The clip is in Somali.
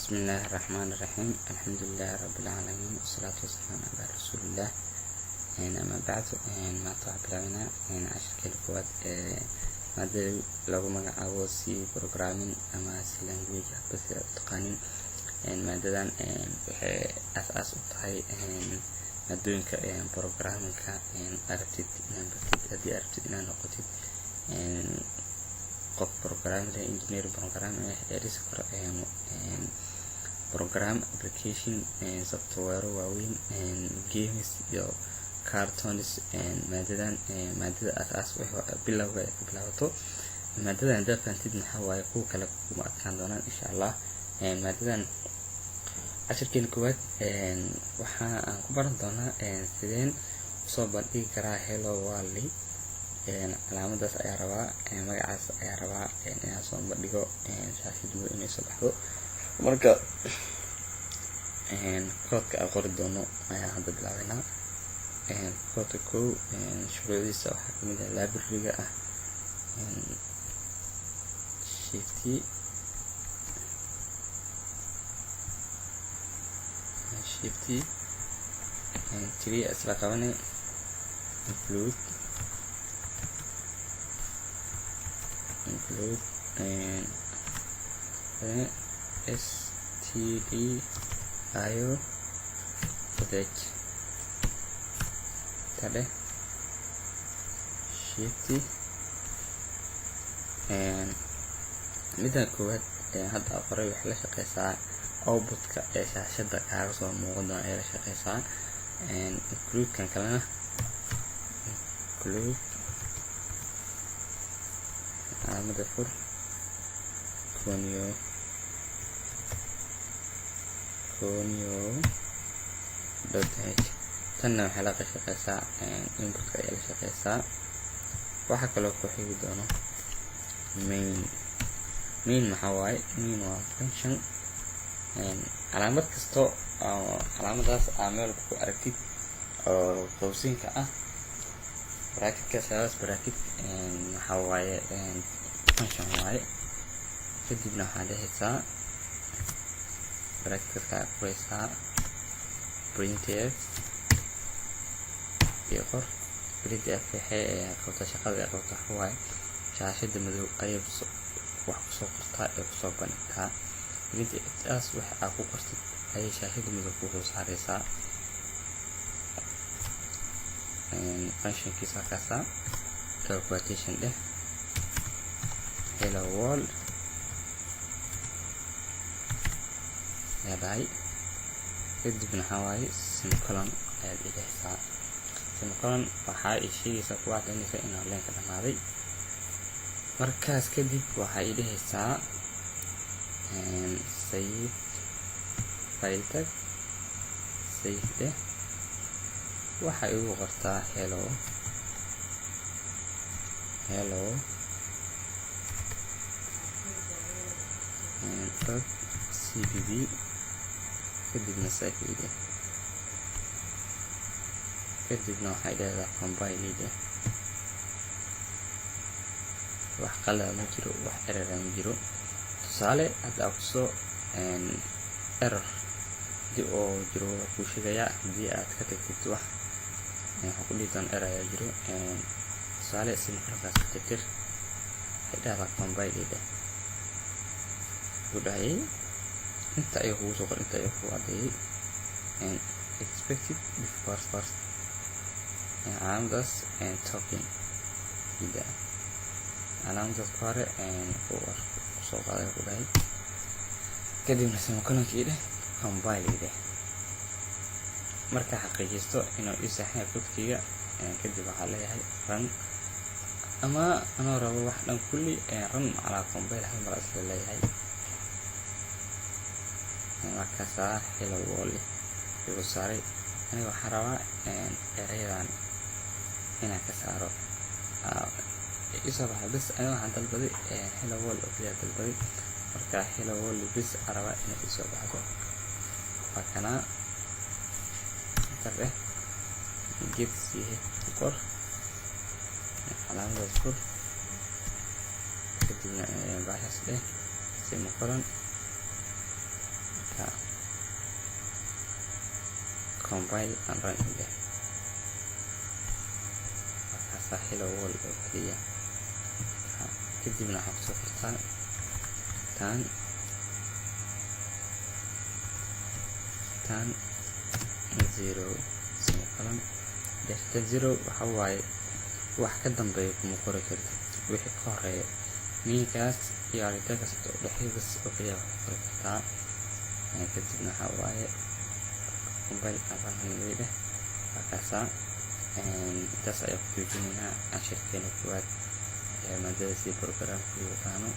بسم الله الرحمن الرحيم. الحمد لله رب العالمين والصلاة والسلام على رسول الله. أما بعد ما طلعنا عشر كلمات مادة لو ما عاوزي programming أما language بس تقنين مادة أساس وطهي مادين programming أرتد هذه أرتد إن نقطة قف programmer engineer programmer ريسكر program application software واوين games يو cartoons مادة أساس بالله بلاوتو مادة ده فانتد نحوي كوك لكم أكان دونا إن شاء الله مادة عشر كلمات وحنا كبرنا دونا سيدين صوب الإيكرا hello واللي علامة داس أي ربا مجلس أي ربا إن أصلا بديكو شاشة دو إني صبحو مركا كود كأقول دونو هذا بلاوينا كود كو شغلي سو حكمي library shifty three أسرع كمان include and stdio footage tadi shifty and midda koowaad hadda aqoray wax la shaqeysaa output-ka shaashada kaaga soo muuqda ay la shaqeysaa include kan kalena include علامة فور كونيو دوت هيك تنا حلقة شقيسة input كأي شقيسة واحد كلو كوحي بدونه main محاواي main function علامة كستو علامة داس عامل كو أركيد أو قوسين كأ bracket كساس bracket محاواي function واي كدبنا هذا هسا bracket كأقريسا printf يقر printf في قوة شغال قوة حواي شاشة مدو أي وحصو قرطاء يقصو بنتها printf أس وح أكو قرطي أي شاشة مدو كوكو ساريسا function كيسا كاسا calculation ده hello world يا باي كدبنا حواي semicolon هذه الحساب semicolon وحاي شيء سكوات إني سئنا لين كلام هذه مركز كدب وحاي ده حساب save file tag save ده waxay ugu qortaa hello cbb kadibna save kadibna waxay leedahay compile wax qalad ma jiro wax error ma jiro tusaale hadda ku soo error di oo jiro ku sheegaya hadii aad ka tagtid wax ku dhiitan error ya jiro tusaale simkarkaas ka tir hay'adaha compile gudahay inta ay ugu soo qorinta ay ku aday expected before first alamdas and talking ida alamdas kore for soo qaaday gudahay kadibna simkolonkiida compile ida marka xaqiijisto inuu isaxay codkiga kadib waxa leeyahay run ama ana rabo wax dhan kulli run ala compile hal mar isla leeyahay marka saa hello world iyo saaray aniga waxa rabaa erayadan inaan ka saaro isaga bas ana waxaan dalbaday hello world oo kaliya dalbaday marka hello world bis araba inay soo baxdo fakana ترى جيت فيه كور علامة كور كتبنا بحث ده سيمكولن compile and run leh markaasa hello world oo kaliya kadibna waxaa kusoo furtaa tan 0 semicolon dashka 0 waxa waaye wax ka dambeeya kuma qori kartid wixii ka horeeya minkaas iyo arintakaas oo dhexdiis oo kaliya wax ku qori kartaa kadibna waxa waaye compile and run leh markaasa intaas ayaa ku joojinaynaa cashirkeena koowaad maadada si programka loo yaqaano